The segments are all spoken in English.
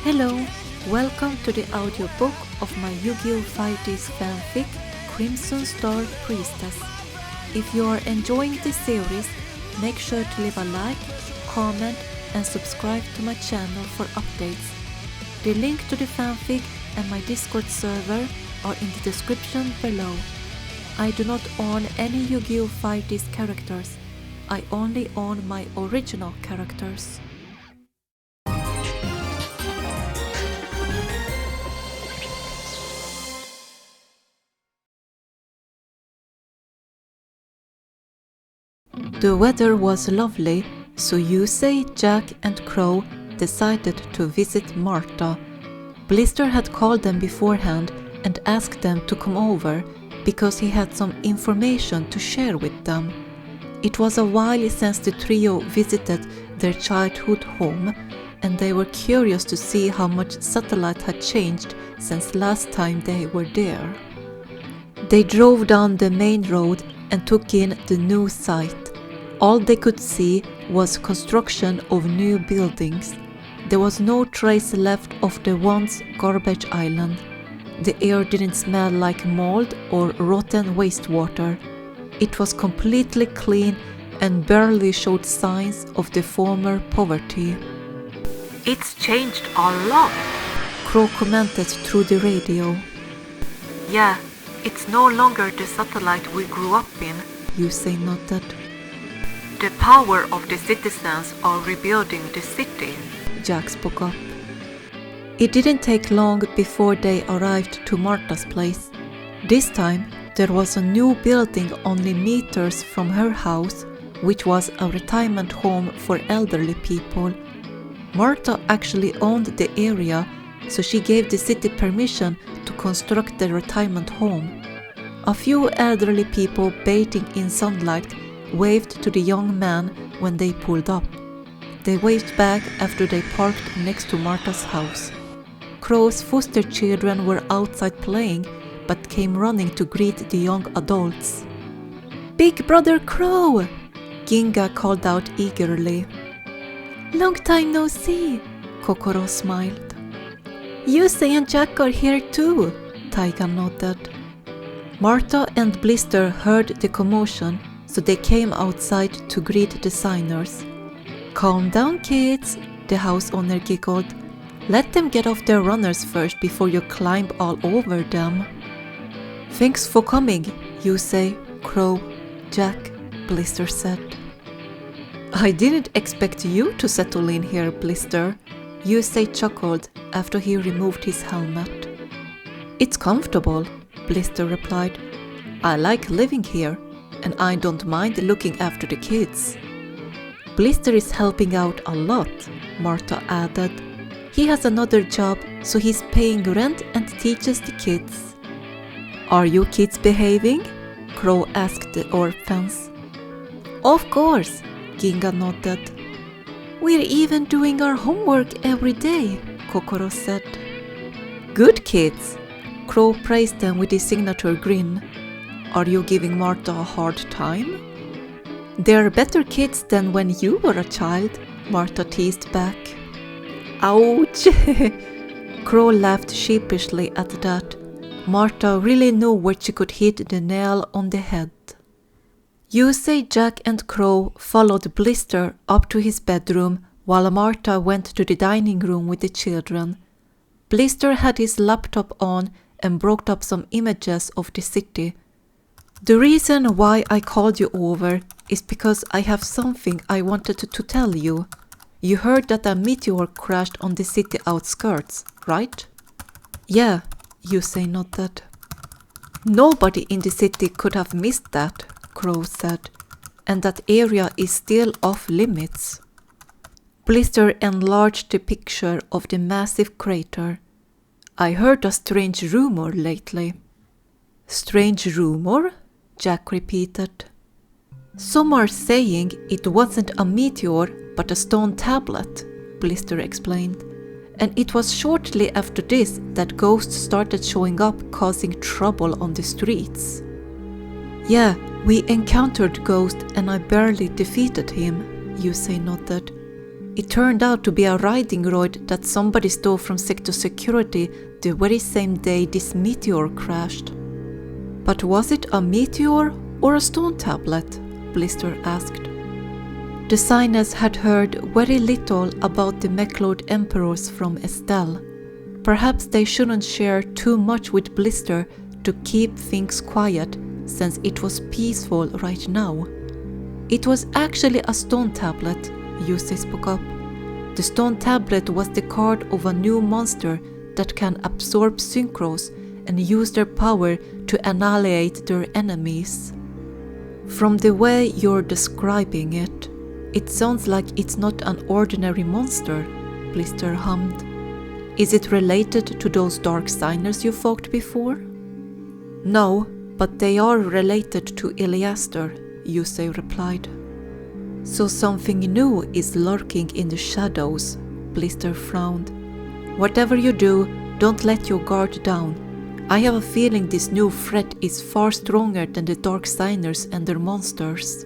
Hello, welcome to the audiobook of my Yu-Gi-Oh! 5Ds fanfic, Crimson Star Priestess. If you are enjoying this series, make sure to leave a like, comment and subscribe to my channel for updates. The link to the fanfic and my Discord server are in the description below. I do not own any Yu-Gi-Oh! 5Ds characters. I only own my original characters. The weather was lovely, so Yusei, Jack and Crow decided to visit Marta. Blister had called them beforehand and asked them to come over because he had some information to share with them. It was a while since the trio visited their childhood home, and they were curious to see how much Satellite had changed since last time they were there. They drove down the main road and took in the new site. All they could see was construction of new buildings. There was no trace left of the once garbage island. The air didn't smell like mold or rotten wastewater. It was completely clean and barely showed signs of the former poverty. "It's changed a lot," Crow commented through the radio. "Yeah, it's no longer the Satellite we grew up in," Yusei nodded. "The power of the citizens are rebuilding the city," Jack spoke up. It didn't take long before they arrived to Marta's place. This time, there was a new building only meters from her house, which was a retirement home for elderly people. Marta actually owned the area, so she gave the city permission to construct the retirement home. A few elderly people bathing in sunlight waved to the young man when they pulled up. They waved back after they parked next to Marta's house. Crow's foster children were outside playing, but came running to greet the young adults. "Big Brother Crow!" Ginga called out eagerly. "Long time no see," Kokoro smiled. "Yusei and Jack are here too," Taiga nodded. Marta and Blister heard the commotion, so they came outside to greet the signers. "Calm down, kids," the house owner giggled. "Let them get off their runners first before you climb all over them." "Thanks for coming," Yusei, Crow, Jack, Blister said. "I didn't expect you to settle in here, Blister," Yusei chuckled after he removed his helmet. "It's comfortable," Blister replied. "I like living here, and I don't mind looking after the kids." "Blister is helping out a lot," Marta added. "He has another job, so he's paying rent and teaches the kids." "Are you kids behaving?" Crow asked the orphans. "Of course," Ginga nodded. "We're even doing our homework every day," Kokoro said. "Good kids," Crow praised them with his signature grin. "Are you giving Marta a hard time?" "They're better kids than when you were a child," Marta teased back. "Ouch!" Crow laughed sheepishly at that. Marta really knew where she could hit the nail on the head. Yusei, Jack and Crow followed Blister up to his bedroom while Marta went to the dining room with the children. Blister had his laptop on and brought up some images of the city. "The reason why I called you over is because I have something I wanted to tell you. You heard that a meteor crashed on the city outskirts, right?" "Yeah," Yusei nodded. "Nobody in the city could have missed that," Crow said, "and that area is still off limits." Blister enlarged the picture of the massive crater. "I heard a strange rumor lately." "Strange rumor?" Jack repeated. "Some are saying it wasn't a meteor but a stone tablet," Blister explained. "And it was shortly after this that ghosts started showing up causing trouble on the streets." "Yeah, we encountered Ghost and I barely defeated him," Yusei nodded. It turned out to be a riding droid that somebody stole from Sector Security the very same day this meteor crashed. But was it a meteor or a stone tablet? Blister asked. The signers had heard very little about the McLeod Emperors from Estelle. Perhaps they shouldn't share too much with Blister to keep things quiet, since it was peaceful right now. It was actually a stone tablet, Yusei spoke up. The stone tablet was the card of a new monster that can absorb synchros and use their power to annihilate their enemies. From the way you're describing it, it sounds like it's not an ordinary monster, Blister hummed. Is it related to those dark signers you fought before? No, but they are related to Iliaster, Yusei replied. So something new is lurking in the shadows, Blister frowned. Whatever you do, don't let your guard down. I have a feeling this new threat is far stronger than the dark signers and their monsters.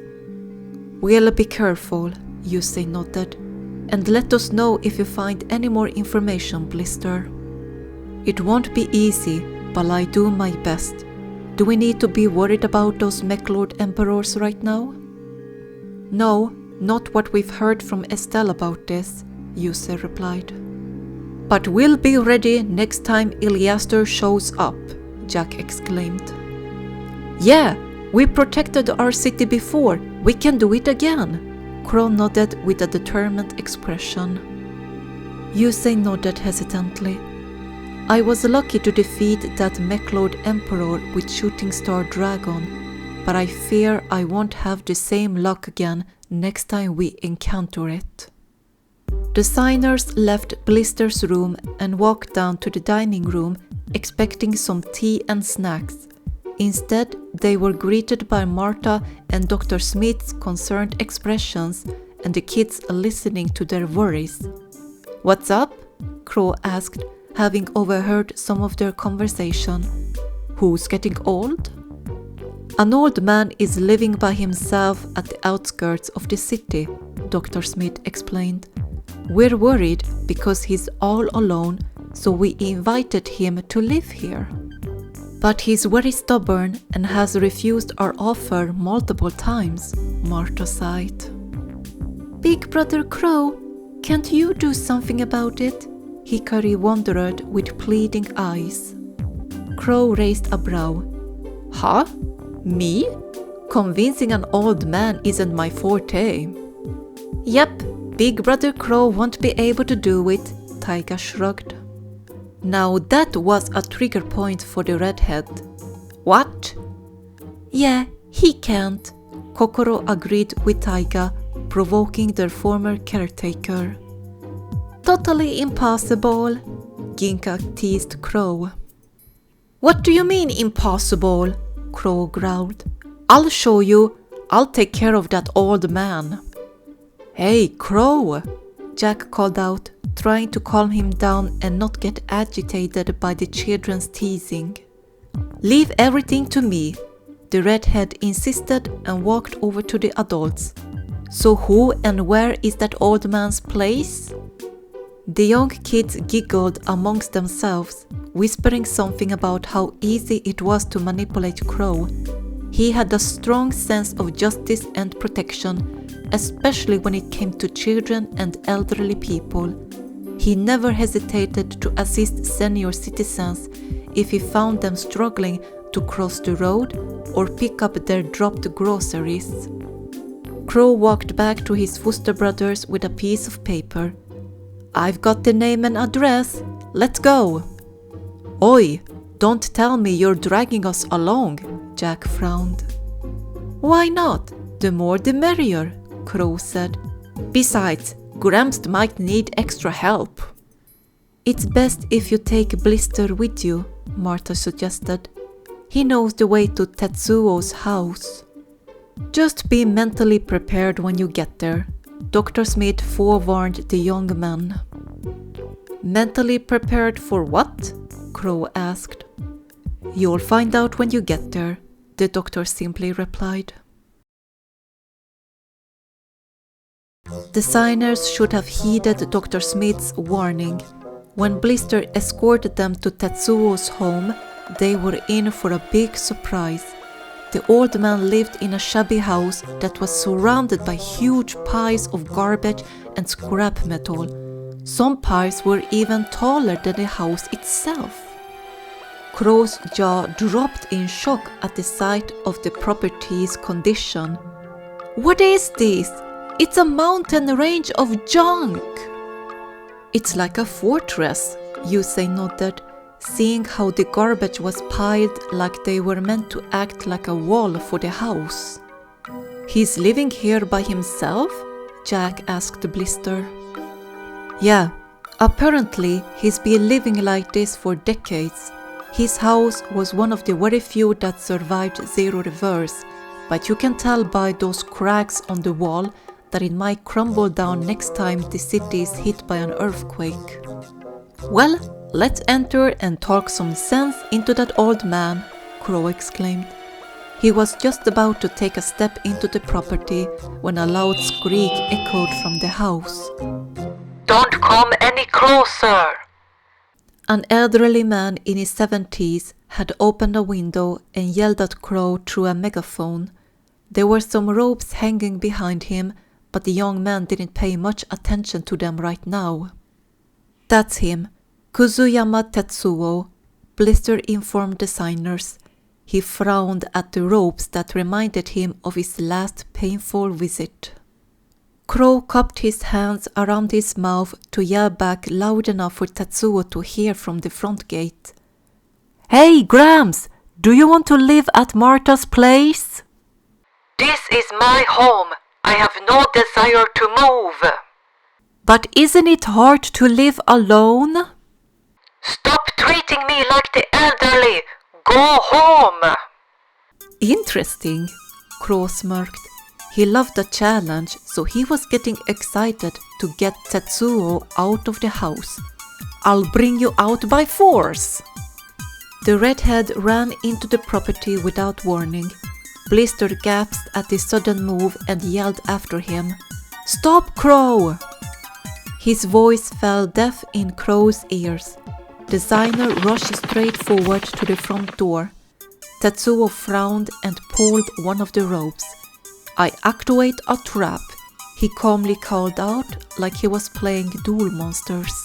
We'll be careful, Yusei nodded, and let us know if you find any more information, Blister. It won't be easy, but I do my best. Do we need to be worried about those McLeod Emperors right now? No, not what we've heard from Estelle about this, Yusei replied. But we'll be ready next time Iliaster shows up, Jack exclaimed. Yeah, we protected our city before, we can do it again, Crow nodded with a determined expression. Yusei nodded hesitantly. I was lucky to defeat that McLeod Emperor with Shooting Star Dragon, but I fear I won't have the same luck again next time we encounter it. The signers left Blister's room and walked down to the dining room, expecting some tea and snacks. Instead, they were greeted by Martha and Dr. Smith's concerned expressions and the kids listening to their worries. What's up? Crow asked, having overheard some of their conversation. Who's getting old? An old man is living by himself at the outskirts of the city, Dr. Smith explained. We're worried because he's all alone, so we invited him to live here. But he's very stubborn and has refused our offer multiple times, Martha sighed. Big Brother Crow, can't you do something about it? Hickory wondered with pleading eyes. Crow raised a brow. Huh? Me? Convincing an old man isn't my forte. Yep, Big Brother Crow won't be able to do it, Taiga shrugged. Now that was a trigger point for the redhead. What? Yeah, he can't, Kokoro agreed with Taiga, provoking their former caretaker. Totally impossible, Ginka teased Crow. What do you mean impossible? Crow growled. I'll show you. I'll take care of that old man. Hey, Crow, Jack called out, trying to calm him down and not get agitated by the children's teasing. Leave everything to me, the redhead insisted and walked over to the adults. So who and where is that old man's place? The young kids giggled amongst themselves, whispering something about how easy it was to manipulate Crow. He had a strong sense of justice and protection, especially when it came to children and elderly people. He never hesitated to assist senior citizens if he found them struggling to cross the road or pick up their dropped groceries. Crow walked back to his foster brothers with a piece of paper. I've got the name and address. Let's go. Oi, don't tell me you're dragging us along, Jack frowned. Why not? The more the merrier, Crow said. Besides, Gramps might need extra help. It's best if you take Blister with you, Martha suggested. He knows the way to Tetsuo's house. Just be mentally prepared when you get there, Dr. Smith forewarned the young man. Mentally prepared for what? Crow asked. You'll find out when you get there, the doctor simply replied. Designers should have heeded Dr. Smith's warning. When Blister escorted them to Tetsuo's home, they were in for a big surprise. The old man lived in a shabby house that was surrounded by huge piles of garbage and scrap metal. Some piles were even taller than the house itself. Crow's jaw dropped in shock at the sight of the property's condition. "What is this? It's a mountain range of junk!" "It's like a fortress," Yusei nodded, seeing how the garbage was piled like they were meant to act like a wall for the house. "He's living here by himself?" Jack asked Blister. "Yeah, apparently he's been living like this for decades. His house was one of the very few that survived Zero Reverse, but you can tell by those cracks on the wall that it might crumble down next time the city is hit by an earthquake." "Well, let's enter and talk some sense into that old man," Crow exclaimed. He was just about to take a step into the property when a loud squeak echoed from the house. "Don't come any closer!" An elderly man in his 70s had opened a window and yelled at Crow through a megaphone. There were some ropes hanging behind him, but the young man didn't pay much attention to them right now. "That's him, Kuzuyama Tetsuo," Blister informed designers. He frowned at the ropes that reminded him of his last painful visit. Crow cupped his hands around his mouth to yell back loud enough for Tetsuo to hear from the front gate. "Hey, Gramps! Do you want to live at Martha's place?" "This is my home. I have no desire to move." "But isn't it hard to live alone?" "Stop treating me like the elderly! Go home!" "Interesting," Crow smirked. He loved the challenge, so he was getting excited to get Tetsuo out of the house. "I'll bring you out by force!" The redhead ran into the property without warning. Blister gasped at the sudden move and yelled after him, "Stop, Crow!" His voice fell deaf in Crow's ears. Designer rushed straight forward to the front door. Tetsuo frowned and pulled one of the ropes. "I activate a trap," he calmly called out like he was playing Duel Monsters.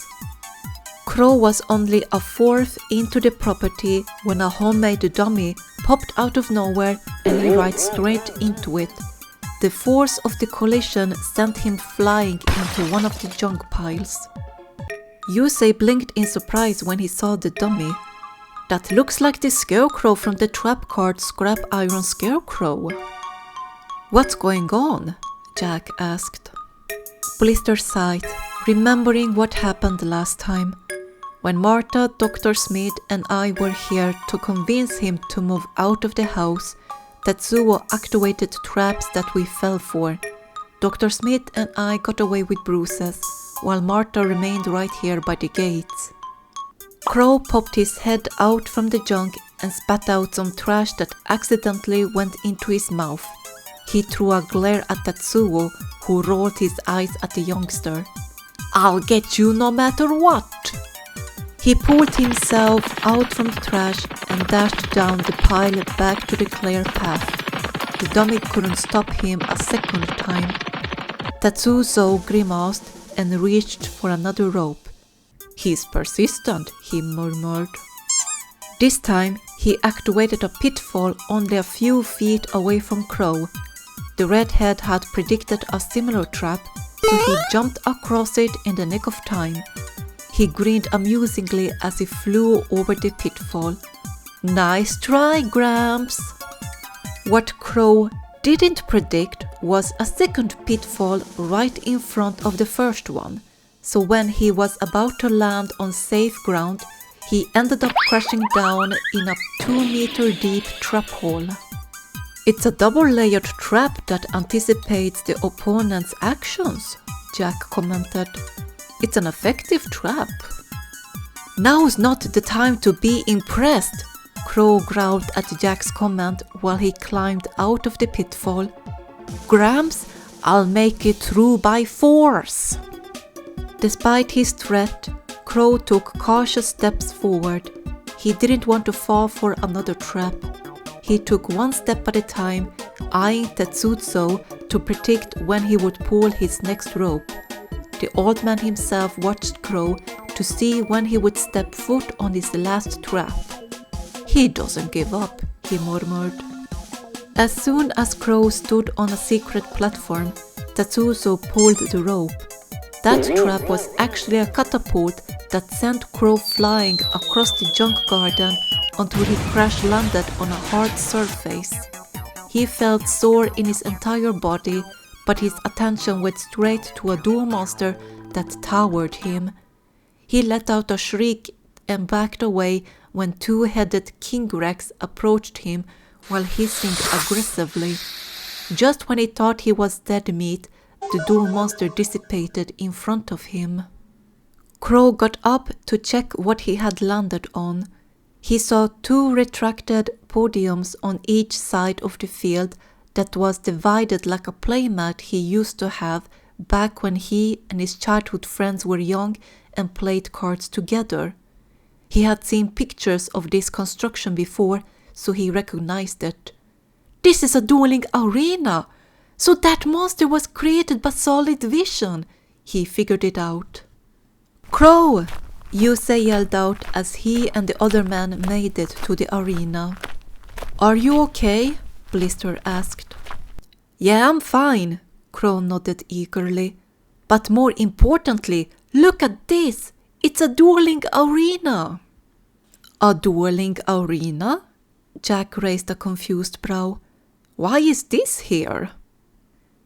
Crow was only a fourth into the property when a homemade dummy popped out of nowhere and he right straight into it. The force of the collision sent him flying into one of the junk piles. Yusei blinked in surprise when he saw the dummy. "That looks like the scarecrow from the trap card Scrap Iron Scarecrow." "What's going on?" Jack asked. Blister sighed, remembering what happened last time. When Martha, Dr. Smith and I were here to convince him to move out of the house, Tetsuo activated traps that we fell for. Dr. Smith and I got away with bruises, while Martha remained right here by the gates. Crow popped his head out from the junk and spat out some trash that accidentally went into his mouth. He threw a glare at Tetsuo, who rolled his eyes at the youngster. "I'll get you no matter what!" He pulled himself out from the trash and dashed down the pile back to the clear path. The dummy couldn't stop him a second time. Tetsuo grimaced and reached for another rope. "He's persistent," he murmured. This time, he activated a pitfall only a few feet away from Crow. The redhead had predicted a similar trap, so he jumped across it in the nick of time. He grinned amusingly as he flew over the pitfall. "Nice try, Gramps!" What Crow didn't predict was a second pitfall right in front of the first one, so when he was about to land on safe ground, he ended up crashing down in a 2-meter deep trap hole. "It's a double-layered trap that anticipates the opponent's actions," Jack commented. "It's an effective trap." "Now's not the time to be impressed," Crow growled at Jack's comment while he climbed out of the pitfall. "Gramps, I'll make it through by force." Despite his threat, Crow took cautious steps forward. He didn't want to fall for another trap. He took one step at a time, eyeing Tetsuzo to predict when he would pull his next rope. The old man himself watched Crow to see when he would step foot on his last trap. "He doesn't give up," he murmured. As soon as Crow stood on a secret platform, Tetsuzo pulled the rope. That trap was actually a catapult that sent Crow flying across the junk garden until he crash-landed on a hard surface. He felt sore in his entire body, but his attention went straight to a duel monster that towered him. He let out a shriek and backed away when two-headed King Rex approached him while hissing aggressively. Just when he thought he was dead meat, the duel monster dissipated in front of him. Crow got up to check what he had landed on. He saw two retracted podiums on each side of the field that was divided like a playmat he used to have back when he and his childhood friends were young and played cards together. He had seen pictures of this construction before, so he recognized it. "This is a dueling arena! So that monster was created by Solid Vision!" He figured it out. "Crow!" Yusei yelled out as he and the other man made it to the arena. "Are you okay?" Blister asked. "Yeah, I'm fine," Crow nodded eagerly. "But more importantly, look at this! It's a dueling arena!" "A dueling arena?" Jack raised a confused brow. "Why is this here?"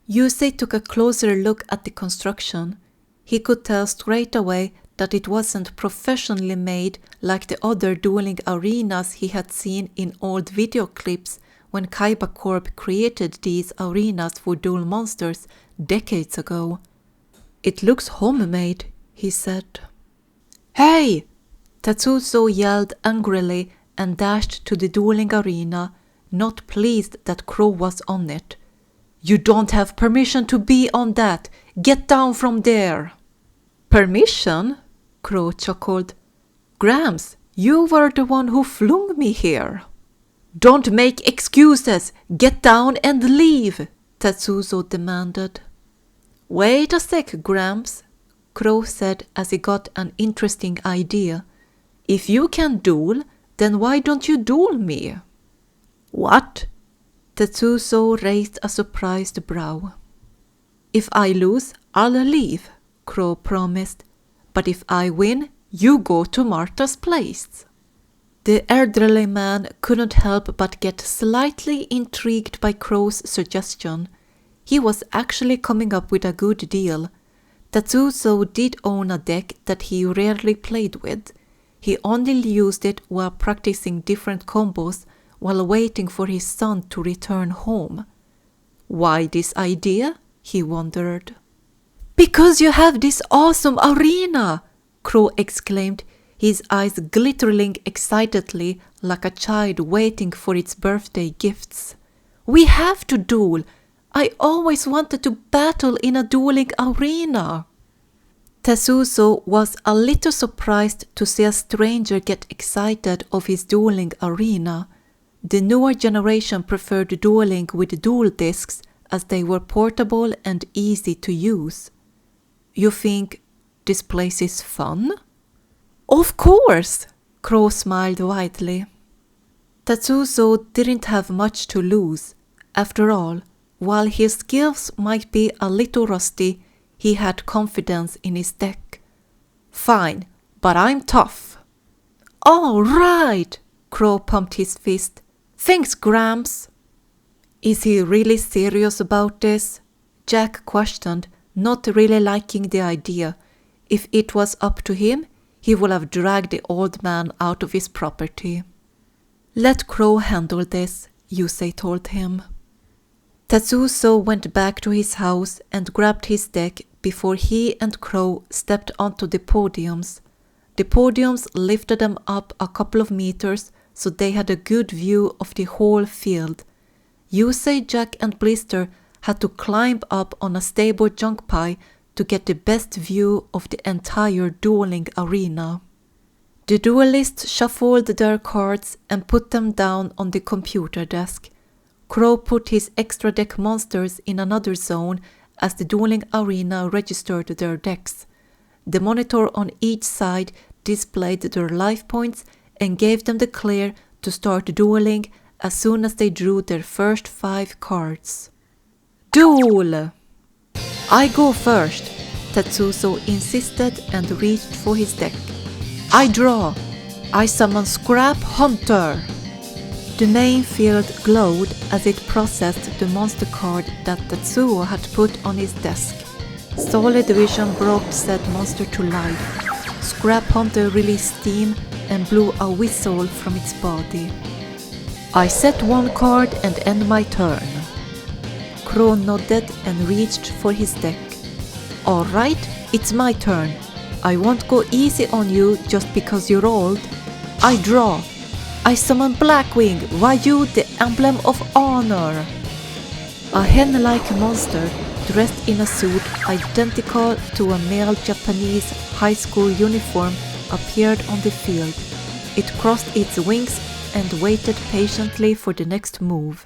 Yusei took a closer look at the construction. He could tell straight away that it wasn't professionally made like the other dueling arenas he had seen in old video clips when Kaiba Corp created these arenas for duel monsters decades ago. "It looks homemade," he said. "Hey!" Tetsuzo yelled angrily and dashed to the dueling arena, not pleased that Crow was on it. "You don't have permission to be on that! Get down from there!" "Permission?" Crow chuckled. "Gramps, you were the one who flung me here." "Don't make excuses! Get down and leave!" Tetsuzo demanded. "Wait a sec, Gramps," Crow said as he got an interesting idea. "If you can duel, then why don't you duel me?" "What?" Tetsuzo raised a surprised brow. "If I lose, I'll leave," Crow promised. "But if I win, you go to Martha's place." The elderly man couldn't help but get slightly intrigued by Crow's suggestion. He was actually coming up with a good deal. Tetsuzo did own a deck that he rarely played with. He only used it while practicing different combos while waiting for his son to return home. Why this idea? He wondered. "Because you have this awesome arena!" Crow exclaimed, his eyes glittering excitedly like a child waiting for its birthday gifts. "We have to duel! I always wanted to battle in a dueling arena!" Tetsuzo was a little surprised to see a stranger get excited of his dueling arena. The newer generation preferred dueling with duel discs as they were portable and easy to use. "You think this place is fun?" "Of course!" Crow smiled widely. Tetsuzo didn't have much to lose. After all, while his skills might be a little rusty, he had confidence in his deck. "Fine, but I'm tough." "All right!" Crow pumped his fist. "Thanks, Gramps." "Is he really serious about this?" Jack questioned, not really liking the idea. If it was up to him, he would have dragged the old man out of his property. "Let Crow handle this," Yusei told him. Tetsuzo went back to his house and grabbed his deck before he and Crow stepped onto the podiums. The podiums lifted them up a couple of meters so they had a good view of the whole field. Yusei, Jack and Blister had to climb up on a stable junk pile to get the best view of the entire dueling arena. The duelists shuffled their cards and put them down on the computer desk. Crow put his extra deck monsters in another zone as the dueling arena registered their decks. The monitor on each side displayed their life points and gave them the clear to start dueling as soon as they drew their first 5 cards. Duel! I go first, Tetsuzo insisted and reached for his deck. I draw. I summon Scrap Hunter. The main field glowed as it processed the monster card that Tetsuo had put on his desk. Solid vision brought said monster to life. Scrap Hunter released steam and blew a whistle from its body. I set 1 card and end my turn. Crow nodded and reached for his deck. Alright, it's my turn. I won't go easy on you just because you're old. I draw. I summon Blackwing, Ryu, the emblem of honor. A hen-like monster dressed in a suit identical to a male Japanese high school uniform appeared on the field. It crossed its wings and waited patiently for the next move.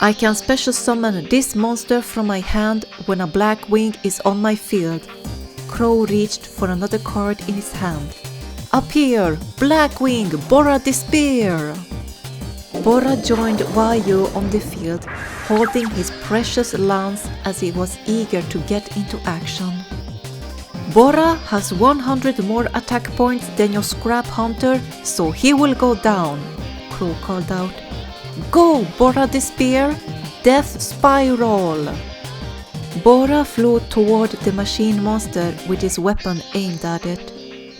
I can special summon this monster from my hand when a Blackwing is on my field. Crow reached for another card in his hand. Appear, Blackwing, Bora the Spear! Bora joined Ryu on the field, holding his precious lance as he was eager to get into action. Bora has 100 more attack points than your Scrap Hunter, so he will go down, Crow called out. Go, Bora the Spear! Death Spiral! Bora flew toward the machine monster with his weapon aimed at it.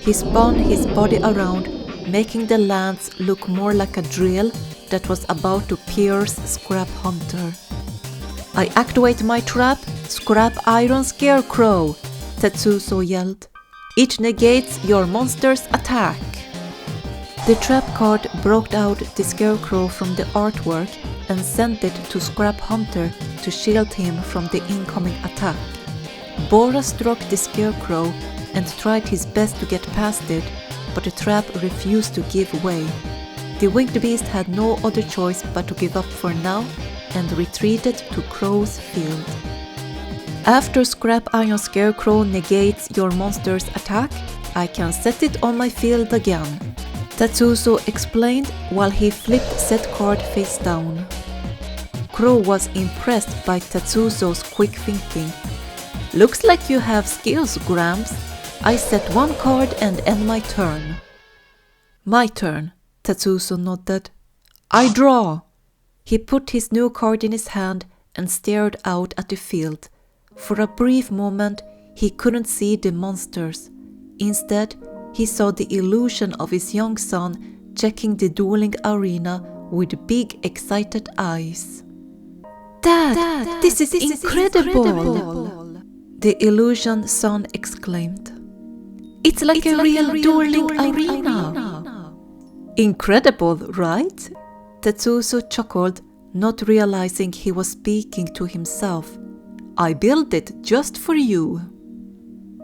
He spun his body around, making the lance look more like a drill that was about to pierce Scrap Hunter. I activate my trap, Scrap Iron Scarecrow, Tetsuzo yelled. It negates your monster's attack. The trap card broke out the Scarecrow from the artwork and sent it to Scrap Hunter to shield him from the incoming attack. Bora struck the Scarecrow and tried his best to get past it, but the trap refused to give way. The winged beast had no other choice but to give up for now and retreated to Crow's field. After Scrap Iron Scarecrow negates your monster's attack, I can set it on my field again, Tetsuzo explained while he flipped said card face down. Crow was impressed by Tetsuzo's quick thinking. Looks like you have skills, Gramps. I set 1 card and end my turn. My turn, Tetsuzo nodded. I draw. He put his new card in his hand and stared out at the field. For a brief moment, he couldn't see the monsters. Instead, he saw the illusion of his young son checking the dueling arena with big, excited eyes. Dad, this is incredible! The illusion son exclaimed. It's like a real dueling arena. Incredible, right? Tetsuzo chuckled, not realizing he was speaking to himself. I built it just for you.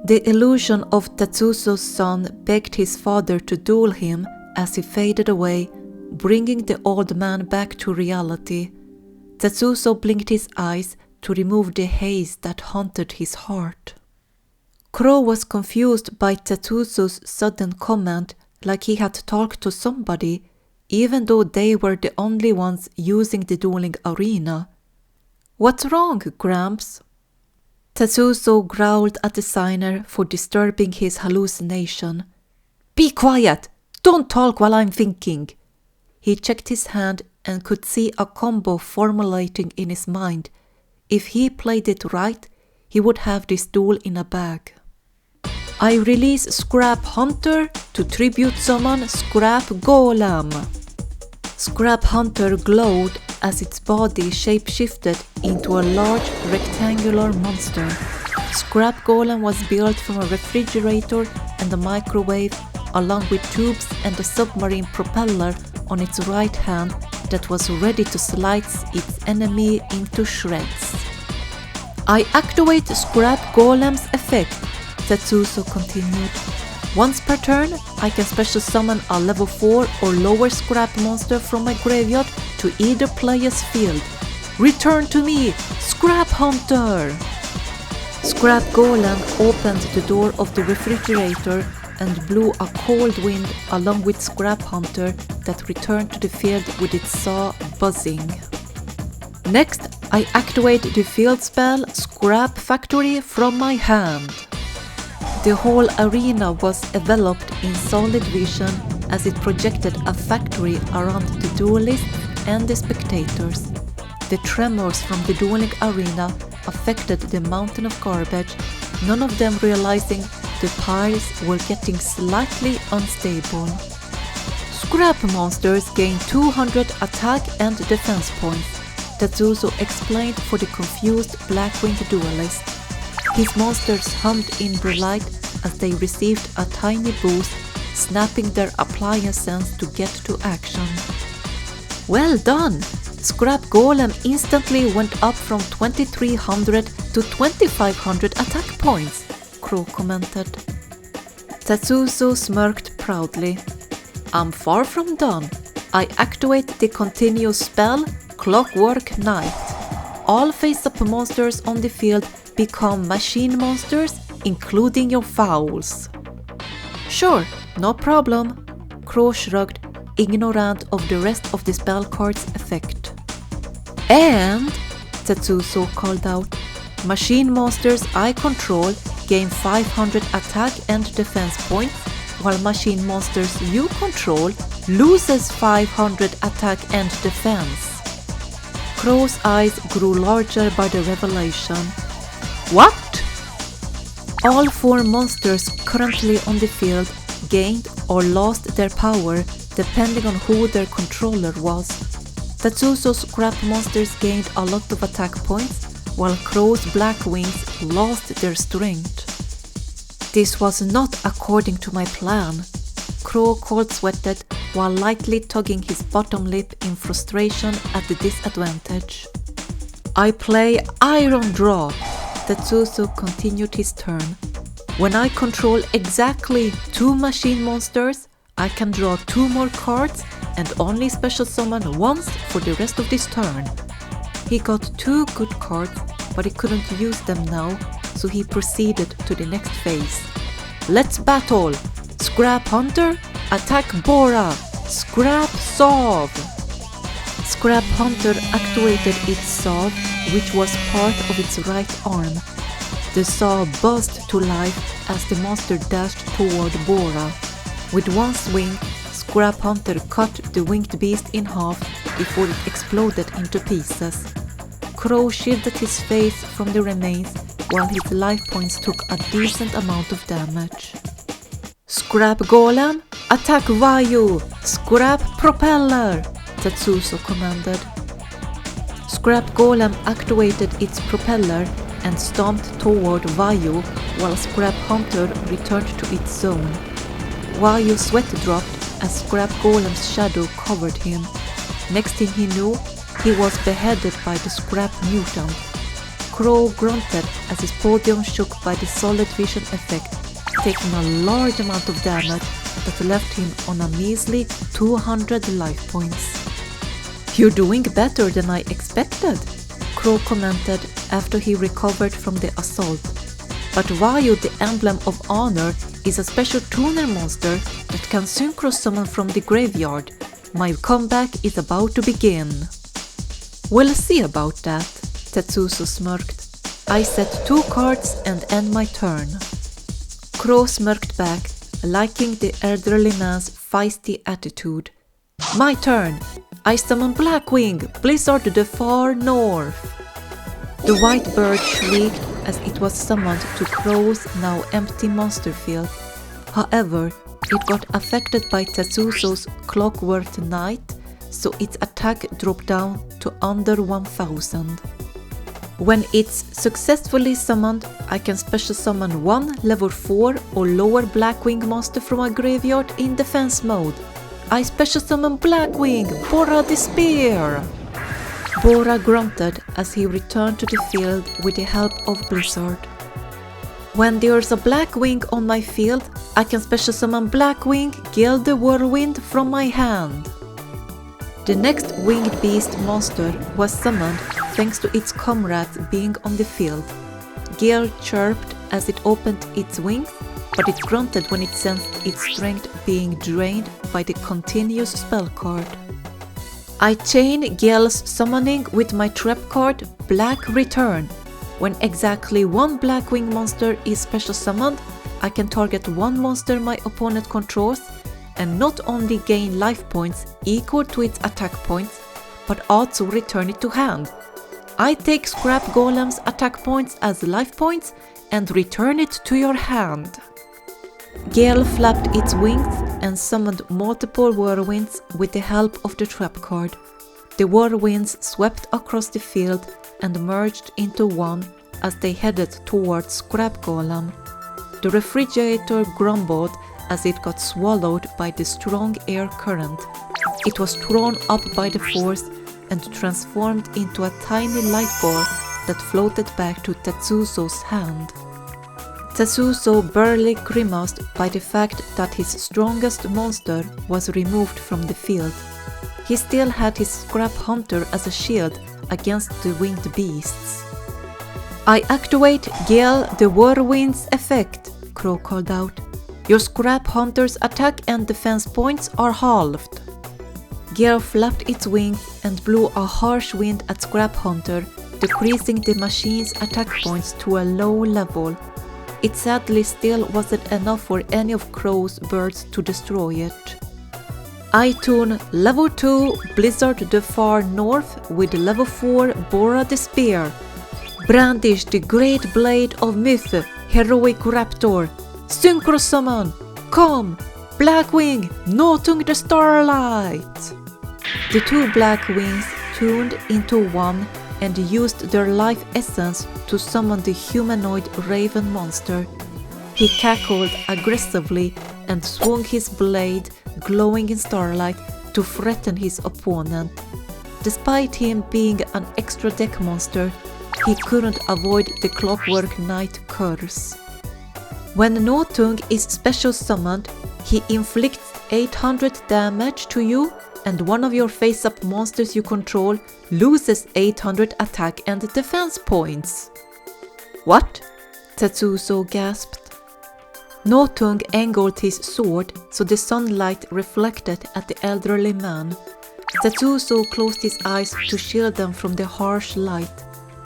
The illusion of Tetsuzo's son begged his father to duel him as he faded away, bringing the old man back to reality. Tetsuzo blinked his eyes to remove the haze that haunted his heart. Crow was confused by Tetsuzo's sudden comment, like he had talked to somebody, even though they were the only ones using the dueling arena. What's wrong, Gramps? Tetsuzo growled at the signer for disturbing his hallucination. Be quiet! Don't talk while I'm thinking! He checked his hand and could see a combo formulating in his mind. If he played it right, he would have this duel in a bag. I release Scrap Hunter to tribute summon Scrap Golem. Scrap Hunter glowed as its body shape-shifted into a large rectangular monster. Scrap Golem was built from a refrigerator and a microwave, along with tubes and a submarine propeller on its right hand that was ready to slice its enemy into shreds. I activate Scrap Golem's effect, Tetsuzo continued. Once per turn, I can special summon a level 4 or lower scrap monster from my graveyard to either player's field. Return to me, Scrap Hunter! Scrap Golem opened the door of the refrigerator and blew a cold wind along with Scrap Hunter that returned to the field with its saw buzzing. Next, I activate the field spell Scrap Factory from my hand. The whole arena was enveloped in solid vision as it projected a factory around the duelists and the spectators. The tremors from the dueling arena affected the mountain of garbage, none of them realizing the piles were getting slightly unstable. Scrap monsters gain 200 attack and defense points, Tetsuzo explained for the confused Blackwing duelist. His monsters hummed in delight as they received a tiny boost, snapping their appliances to get to action. Well done! Scrap Golem instantly went up from 2300 to 2500 attack points, Crow commented. Tetsuzo smirked proudly. I'm far from done. I activate the continuous spell Clockwork Knight. All face-up monsters on the field become machine monsters, including your fowls. Sure, no problem, Crow shrugged, ignorant of the rest of the spell card's effect. And, Tetsuzo called out, machine monsters I control gain 500 attack and defense points, while machine monsters you control loses 500 attack and defense. Crow's eyes grew larger by the revelation. What? All 4 monsters currently on the field gained or lost their power depending on who their controller was. Tetsuzo's scrap monsters gained a lot of attack points, while Crow's black wings lost their strength. This was not according to my plan. Crow cold-sweated while lightly tugging his bottom lip in frustration at the disadvantage. I play Iron Draw, Tetsuzo continued his turn. When I control exactly 2 machine monsters, I can draw 2 more cards and only special summon once for the rest of this turn. He got 2 good cards, but he couldn't use them now, so he proceeded to the next phase. Let's battle! Scrap Hunter, attack Bora! Scrap Solve! Scrap Hunter activated its saw, which was part of its right arm. The saw buzzed to life as the monster dashed toward Bora. With one swing, Scrap Hunter cut the winged beast in half before it exploded into pieces. Crow shielded his face from the remains while his life points took a decent amount of damage. Scrap Golem, attack Vayu! Scrap Propeller! Tetsuzo commanded. Scrap Golem activated its propeller and stomped toward Vayu while Scrap Hunter returned to its zone. Vayu sweat dropped as Scrap Golem's shadow covered him. Next thing he knew, he was beheaded by the Scrap Mutant. Crow grunted as his podium shook by the solid vision effect, taking a large amount of damage that left him on a measly 200 life points. You're doing better than I expected, Crow commented after he recovered from the assault. But Vayu, the emblem of honor, is a special tuner monster that can synchro summon from the graveyard. My comeback is about to begin. We'll see about that, Tetsuzo smirked. I set 2 cards and end my turn. Crow smirked back, liking the elderly man's feisty attitude. My turn! I summon Blackwing, Blizzard the Far North. The white bird shrieked as it was summoned to Crow's now empty monster field. However, it got affected by Tetsuzo's Clockwork Knight, so its attack dropped down to under 1000. When it's successfully summoned, I can special summon 1 level 4 or lower Blackwing monster from a graveyard in defense mode. I special summon Blackwing, Bora the Spear! Bora grunted as he returned to the field with the help of Blizzard. When there's a Blackwing on my field, I can special summon Blackwing, Gale the Whirlwind from my hand. The next winged beast monster was summoned thanks to its comrades being on the field. Gale chirped as it opened its wings, but it grunted when it sensed its strength being drained by the continuous spell card. I chain Gale's summoning with my trap card Black Return. When exactly one Blackwing monster is special summoned, I can target one monster my opponent controls and not only gain life points equal to its attack points, but also return it to hand. I take Scrap Golem's attack points as life points and return it to your hand. Gale flapped its wings and summoned multiple whirlwinds with the help of the trap card. The whirlwinds swept across the field and merged into one as they headed towards Scrap Golem. The refrigerator grumbled as it got swallowed by the strong air current. It was thrown up by the force and transformed into a tiny light ball that floated back to Tetsuzo's hand. Tetsuzo barely grimaced by the fact that his strongest monster was removed from the field. He still had his Scrap Hunter as a shield against the winged beasts. I activate Gale the Whirlwind's effect, Crow called out. Your Scrap Hunter's attack and defense points are halved. Gale flapped its wings and blew a harsh wind at Scrap Hunter, decreasing the machine's attack points to a low level. It sadly still wasn't enough for any of Crow's birds to destroy it. I tune level 2 Blizzard the Far North with level 4 Bora the Spear. Brandish the Great Blade of Myth, Heroic Raptor. Synchro Summon! Come! Blackwing! Notung the Starlight! The two Blackwings tuned into one and used their life essence to summon the humanoid raven monster. He cackled aggressively and swung his blade, glowing in starlight, to threaten his opponent. Despite him being an extra deck monster, he couldn't avoid the Clockwork Knight curse. When Notung is special summoned, he inflicts 800 damage to you, and one of your face-up monsters you control loses 800 attack and defense points. What? Tetsuzo gasped. Notung angled his sword so the sunlight reflected at the elderly man. Tetsuzo closed his eyes to shield them from the harsh light.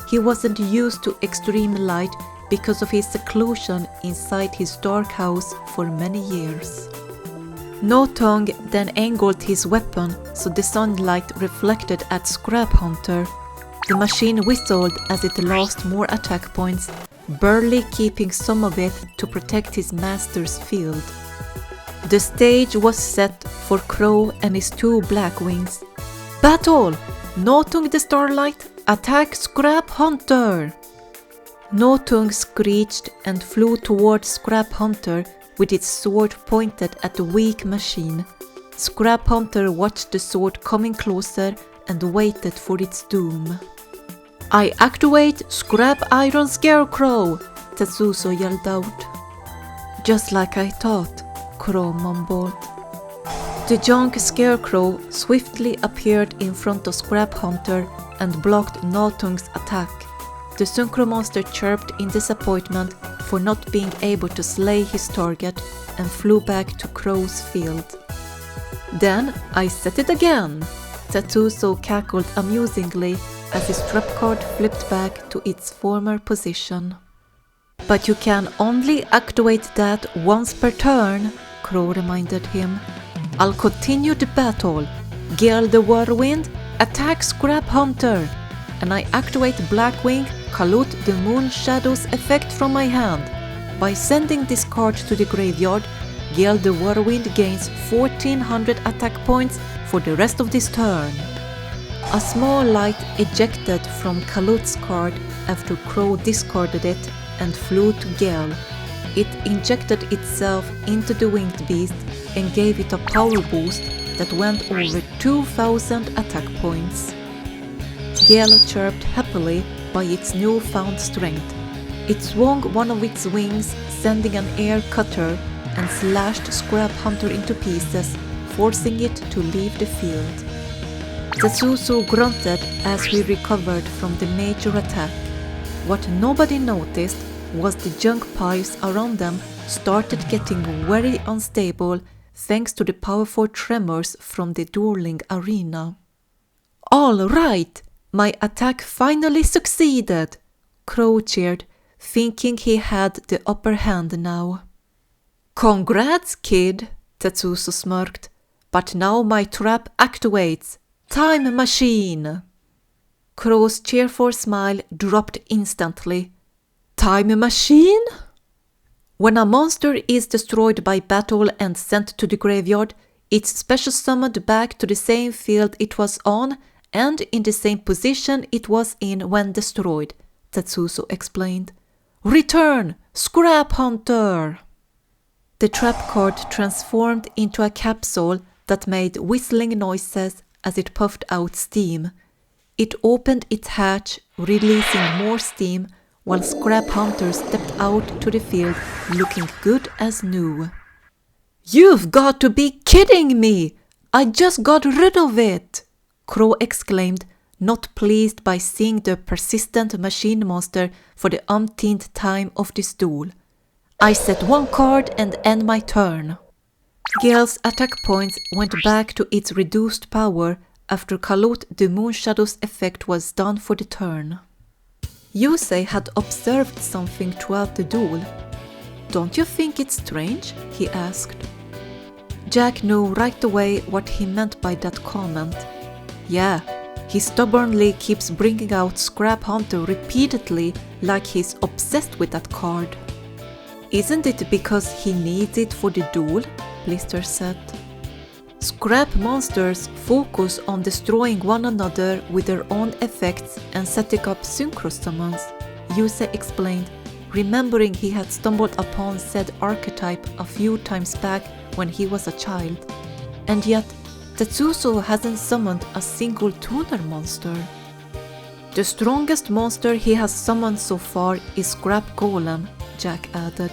He wasn't used to extreme light because of his seclusion inside his dark house for many years. Notung then angled his weapon so the sunlight reflected at Scrap Hunter. The machine whistled as it lost more attack points, barely keeping some of it to protect his master's field. The stage was set for Crow and his two Blackwings. Battle! Notung the Starlight, attack Scrap Hunter! Notung screeched and flew towards Scrap Hunter with its sword pointed at the weak machine. Scrap Hunter watched the sword coming closer and waited for its doom. I activate Scrap Iron Scarecrow, Tetsuzo yelled out. Just like I thought, Crow mumbled. The junk Scarecrow swiftly appeared in front of Scrap Hunter and blocked Notung's attack. The Synchro monster chirped in disappointment for not being able to slay his target and flew back to Crow's field. Then I set it again, Tetsuzo cackled amusingly as his trap card flipped back to its former position. But you can only activate that once per turn, Crow reminded him. I'll continue the battle. Gale the Whirlwind, attack Scrap Hunter, and I activate Blackwing, Kalut the Moon Shadow's effect from my hand. By sending this card to the graveyard, Gale the Whirlwind gains 1400 attack points for the rest of this turn. A small light ejected from Kalut's card after Crow discarded it and flew to Gale. It injected itself into the winged beast and gave it a power boost that went over 2000 attack points. Gale chirped happily by its newfound strength. It swung one of its wings, sending an air cutter, and slashed Scrap Hunter into pieces, forcing it to leave the field. Tetsuzo grunted as we recovered from the major attack. What nobody noticed was the junk piles around them started getting very unstable thanks to the powerful tremors from the dueling arena. "All right! My attack finally succeeded!" Crow cheered, thinking he had the upper hand now. "Congrats, kid," Tetsuzo smirked. "But now my trap activates. Time machine!" Crow's cheerful smile dropped instantly. "Time machine?" When a monster is destroyed by battle and sent to the graveyard, it's special summoned back to the same field it was on and in the same position it was in when destroyed, Tetsuzo explained. "Return, Scrap Hunter!" The trap card transformed into a capsule that made whistling noises as it puffed out steam. It opened its hatch, releasing more steam, while Scrap Hunter stepped out to the field looking good as new. "You've got to be kidding me! I just got rid of it!" Crow exclaimed, not pleased by seeing the persistent machine monster for the umpteenth time of this duel. "I set one card and end my turn." Gale's attack points went back to its reduced power after Kalot the Moonshadow's effect was done for the turn. Yusei had observed something throughout the duel. "Don't you think it's strange?" he asked. Jack knew right away what he meant by that comment. Yeah, he stubbornly keeps bringing out Scrap Hunter repeatedly like he's obsessed with that card. "Isn't it because he needs it for the duel?" Blister said. "Scrap monsters focus on destroying one another with their own effects and setting up synchro summons," Yusei explained, remembering he had stumbled upon said archetype a few times back when he was a child. And yet, Tetsuzo hasn't summoned a single tuner monster. "The strongest monster he has summoned so far is Scrap Golem," Jack added.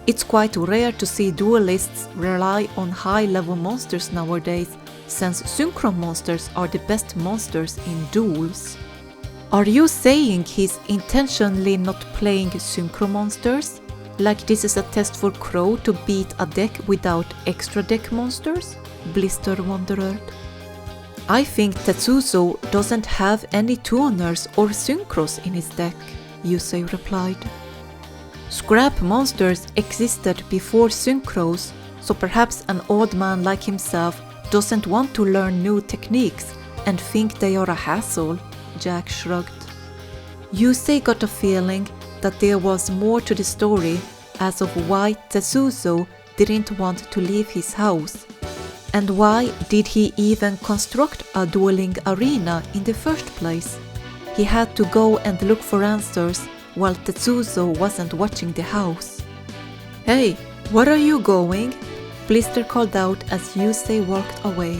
"It's quite rare to see duelists rely on high-level monsters nowadays, since synchro monsters are the best monsters in duels." "Are you saying he's intentionally not playing synchro monsters? Like this is a test for Crow to beat a deck without extra deck monsters?" Blister wondered. "I think Tetsuzo doesn't have any tuners or synchros in his deck," Yusei replied. "Scrap monsters existed before synchros, so perhaps an old man like himself doesn't want to learn new techniques and think they are a hassle," Jack shrugged. Yusei got a feeling that there was more to the story as of why Tetsuzo didn't want to leave his house. And why did he even construct a dueling arena in the first place? He had to go and look for answers while Tetsuzo wasn't watching the house. "Hey, where are you going?" Blister called out as Yusei walked away.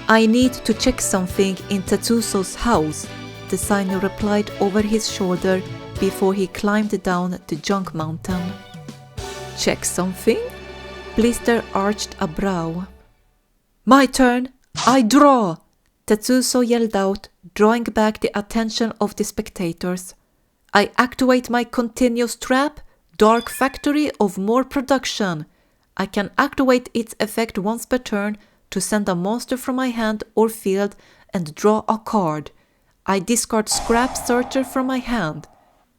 "I need to check something in Tetsuzo's house," the signer replied over his shoulder before he climbed down the junk mountain. "Check something?" Blister arched a brow. "My turn! I draw!" Tetsuzo yelled out, drawing back the attention of the spectators. "I activate my continuous trap, Dark Factory of More Production. I can activate its effect once per turn to send a monster from my hand or field and draw a card. I discard Scrap Searcher from my hand.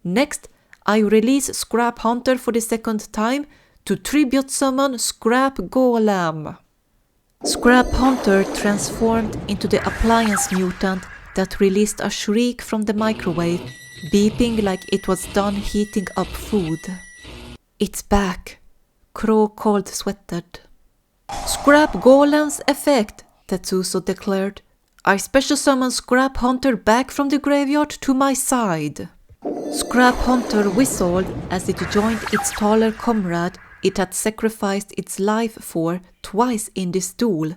Next, I release Scrap Hunter for the second time to tribute summon Scrap Golem." Scrap Hunter transformed into the appliance mutant that released a shriek from the microwave, beeping like it was done heating up food. "It's back," Crow cold sweated. "Scrap Golem's effect," Tetsuzo declared. "I special summon Scrap Hunter back from the graveyard to my side." Scrap Hunter whistled as it joined its taller comrade it had sacrificed its life for twice in this duel.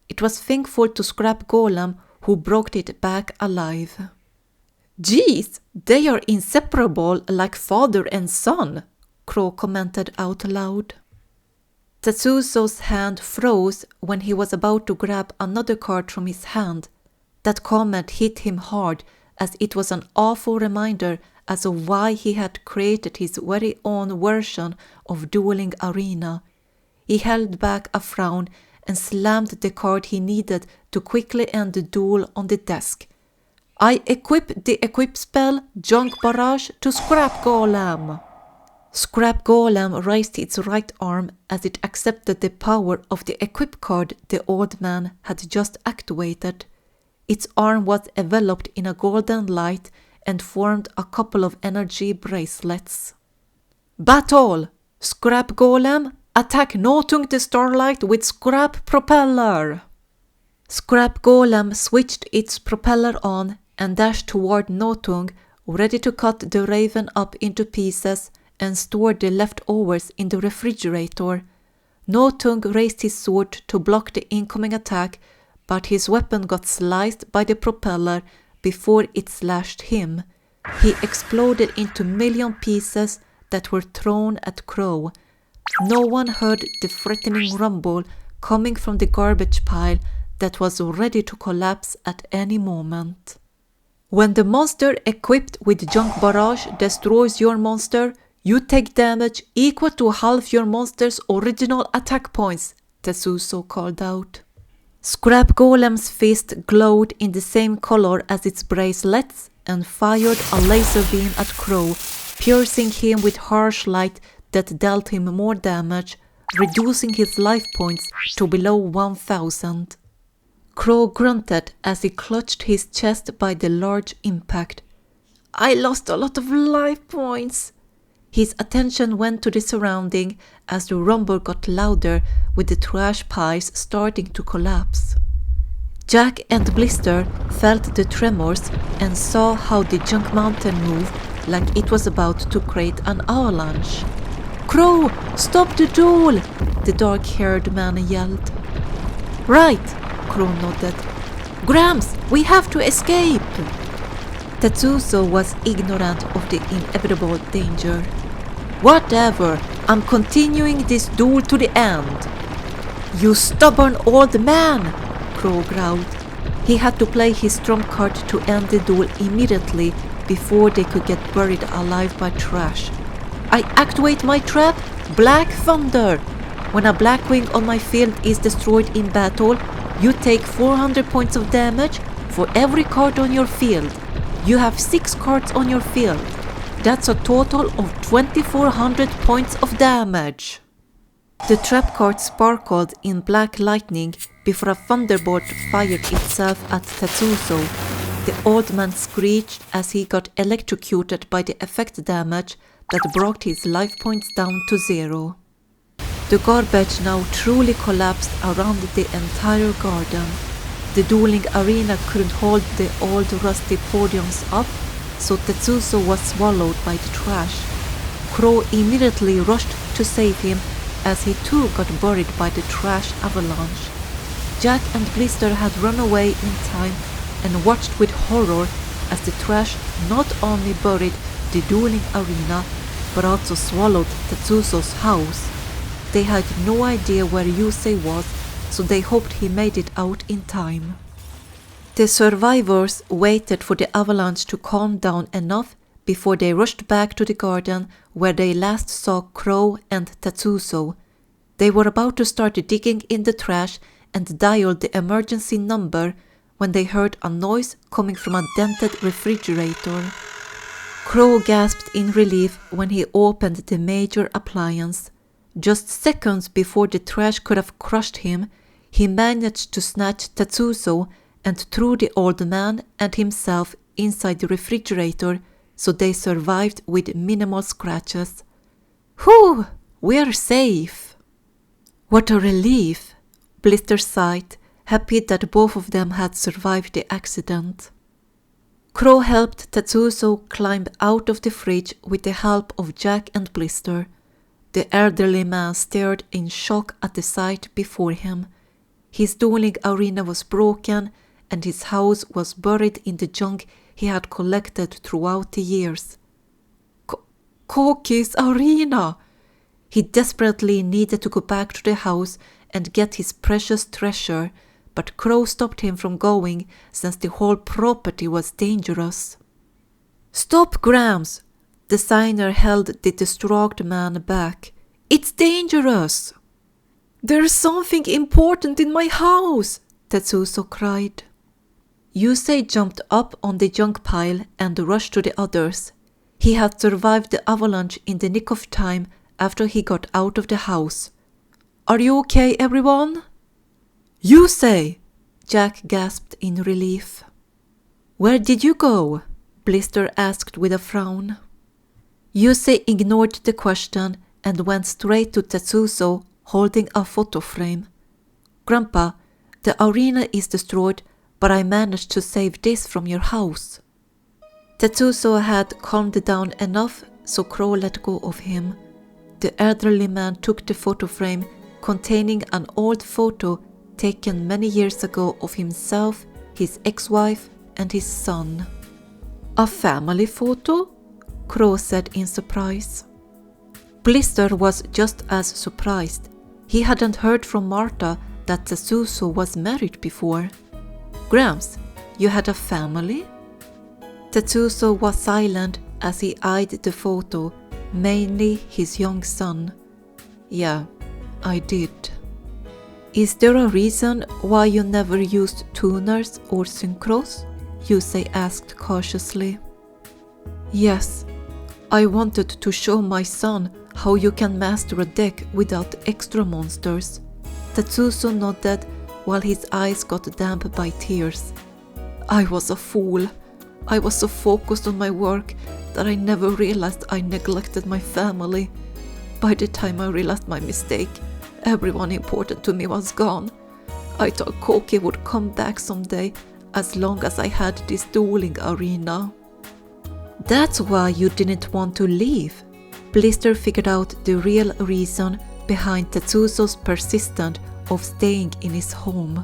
It was thankful to Scrap Golem who brought it back alive. "Geez, they are inseparable like father and son," Crow commented out loud. Tetsuzo's hand froze when he was about to grab another card from his hand. That comment hit him hard, as it was an awful reminder as of why he had created his very own version of Dueling Arena. He held back a frown and slammed the card he needed to quickly end the duel on the desk. "I equip the equip spell Junk Barrage to Scrap Golem." Scrap Golem raised its right arm as it accepted the power of the equip card the old man had just activated. Its arm was enveloped in a golden light and formed a couple of energy bracelets. "Battle! Scrap Golem, attack Notung the Starlight with Scrap Propeller!" Scrap Golem switched its propeller on and dashed toward Notung, ready to cut the raven up into pieces and store the leftovers in the refrigerator. Notung raised his sword to block the incoming attack, but his weapon got sliced by the propeller before it slashed him. He exploded into million pieces that were thrown at Crow. No one heard the threatening rumble coming from the garbage pile that was ready to collapse at any moment. When the monster equipped with Junk Barrage destroys your monster, you take damage equal to half your monster's original attack points, Tetsuzo called out. Scrap Golem's fist glowed in the same color as its bracelets and fired a laser beam at Crow, piercing him with harsh light that dealt him more damage, reducing his life points to below 1,000. Crow grunted as he clutched his chest by the large impact. "I lost a lot of life points." His attention went to the surrounding as the rumble got louder, with the trash piles starting to collapse. Jack and Blister felt the tremors and saw how the junk mountain moved like it was about to create an avalanche. "Crow, stop the duel!" the dark-haired man yelled. "Right," Crow nodded. "Gramps, we have to escape!" Tetsuzo was ignorant of the inevitable danger. "Whatever, I'm continuing this duel to the end." "You stubborn old man!" Crow growled. He had to play his trump card to end the duel immediately before they could get buried alive by trash. "I activate my trap, Black Thunder. When a Blackwing on my field is destroyed in battle, you take 400 points of damage for every card on your field. You have 6 cards on your field. That's a total of 2,400 points of damage." The trap card sparkled in black lightning before a thunderbolt fired itself at Tetsuzo. The old man screeched as he got electrocuted by the effect damage that brought his life points down to 0. The garbage now truly collapsed around the entire garden. The dueling arena couldn't hold the old rusty podiums up, so Tetsuzo was swallowed by the trash. Crow immediately rushed to save him as he too got buried by the trash avalanche. Jack and Blister had run away in time and watched with horror as the trash not only buried the dueling arena but also swallowed Tetsuzo's house. They had no idea where Yusei was, so they hoped he made it out in time. The survivors waited for the avalanche to calm down enough before they rushed back to the garden where they last saw Crow and Tetsuzo. They were about to start digging in the trash and dialed the emergency number when they heard a noise coming from a dented refrigerator. Crow gasped in relief when he opened the major appliance. Just seconds before the trash could have crushed him, he managed to snatch Tetsuzo and threw the old man and himself inside the refrigerator, so they survived with minimal scratches. "Whew, we're safe!" "What a relief!" Blister sighed, happy that both of them had survived the accident. Crow helped Tetsuzo climb out of the fridge with the help of Jack and Blister. The elderly man stared in shock at the sight before him. His dueling arena was broken, and his house was buried in the junk he had collected throughout the years. Koki's arena! He desperately needed to go back to the house and get his precious treasure, but Crow stopped him from going since the whole property was dangerous. "Stop, Gramps!" The signer held the distraught man back. "It's dangerous!" "There's something important in my house!" Tetsuzo cried. Yusei jumped up on the junk pile and rushed to the others. He had survived the avalanche in the nick of time after he got out of the house. "Are you okay, everyone?" "Yusei!" Jack gasped in relief. "Where did you go?" Blister asked with a frown. Yusei ignored the question and went straight to Tetsuzo, holding a photo frame. "Grandpa, the arena is destroyed, but I managed to save this from your house." Tetsuzo had calmed down enough, so Crow let go of him. The elderly man took the photo frame containing an old photo taken many years ago of himself, his ex-wife, and his son. "A family photo?" Crow said in surprise. Blister was just as surprised. He hadn't heard from Martha that Tetsuzo was married before. "Gramps, you had a family?" Tetsuzo was silent as he eyed the photo, mainly his young son. "Yeah, I did." "Is there a reason why you never used tuners or synchros?" Yusei asked cautiously. "Yes, I wanted to show my son how you can master a deck without extra monsters." Tetsuzo nodded while his eyes got damp by tears. "I was a fool. I was so focused on my work that I never realized I neglected my family. By the time I realized my mistake, everyone important to me was gone. I thought Koki would come back someday, as long as I had this dueling arena." "That's why you didn't want to leave." Blister figured out the real reason behind Tetsuzo's persistence of staying in his home.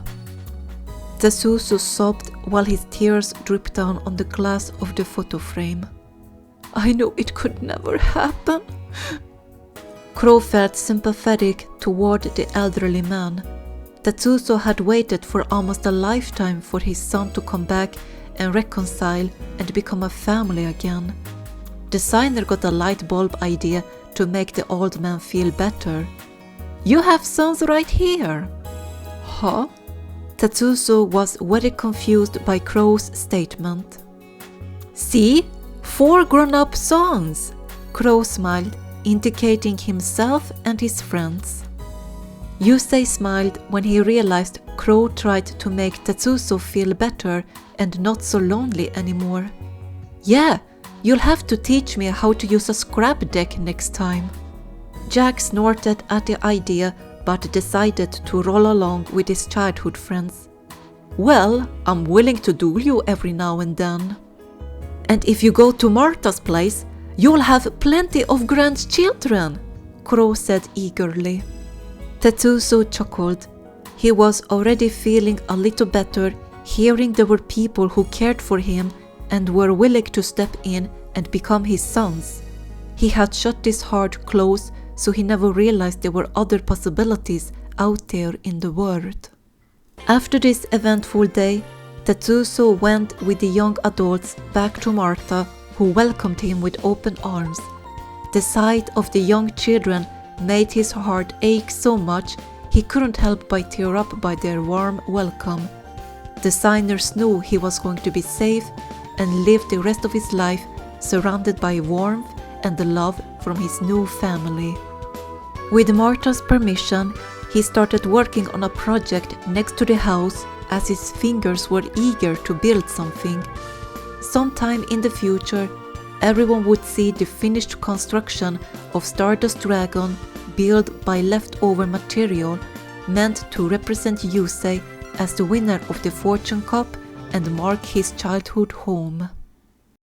Tetsuzo sobbed while his tears dripped down on the glass of the photo frame. "I knew it could never happen." Crow felt sympathetic toward the elderly man. Tetsuzo had waited for almost a lifetime for his son to come back and reconcile and become a family again. The signer got a light bulb idea to make the old man feel better. "You have sons right here." "Huh?" Tetsuzo was very confused by Crow's statement. "See? 4 grown-up sons!" Crow smiled, indicating himself and his friends. Yusei smiled when he realized Crow tried to make Tetsuzo feel better and not so lonely anymore. "Yeah, you'll have to teach me how to use a scrap deck next time." Jack snorted at the idea but decided to roll along with his childhood friends. "Well, I'm willing to duel you every now and then. And if you go to Martha's place, you'll have plenty of grandchildren," Crow said eagerly. Tetsuzo chuckled. He was already feeling a little better, hearing there were people who cared for him and were willing to step in and become his sons. He had shut his heart close, so he never realized there were other possibilities out there in the world. After this eventful day, Tetsuzo went with the young adults back to Martha, who welcomed him with open arms. The sight of the young children made his heart ache so much he couldn't help but tear up by their warm welcome. The signers knew he was going to be safe and live the rest of his life surrounded by warmth and the love from his new family. With Martha's permission, he started working on a project next to the house as his fingers were eager to build something. Sometime in the future, everyone would see the finished construction of Stardust Dragon built by leftover material meant to represent Yusei as the winner of the Fortune Cup and mark his childhood home.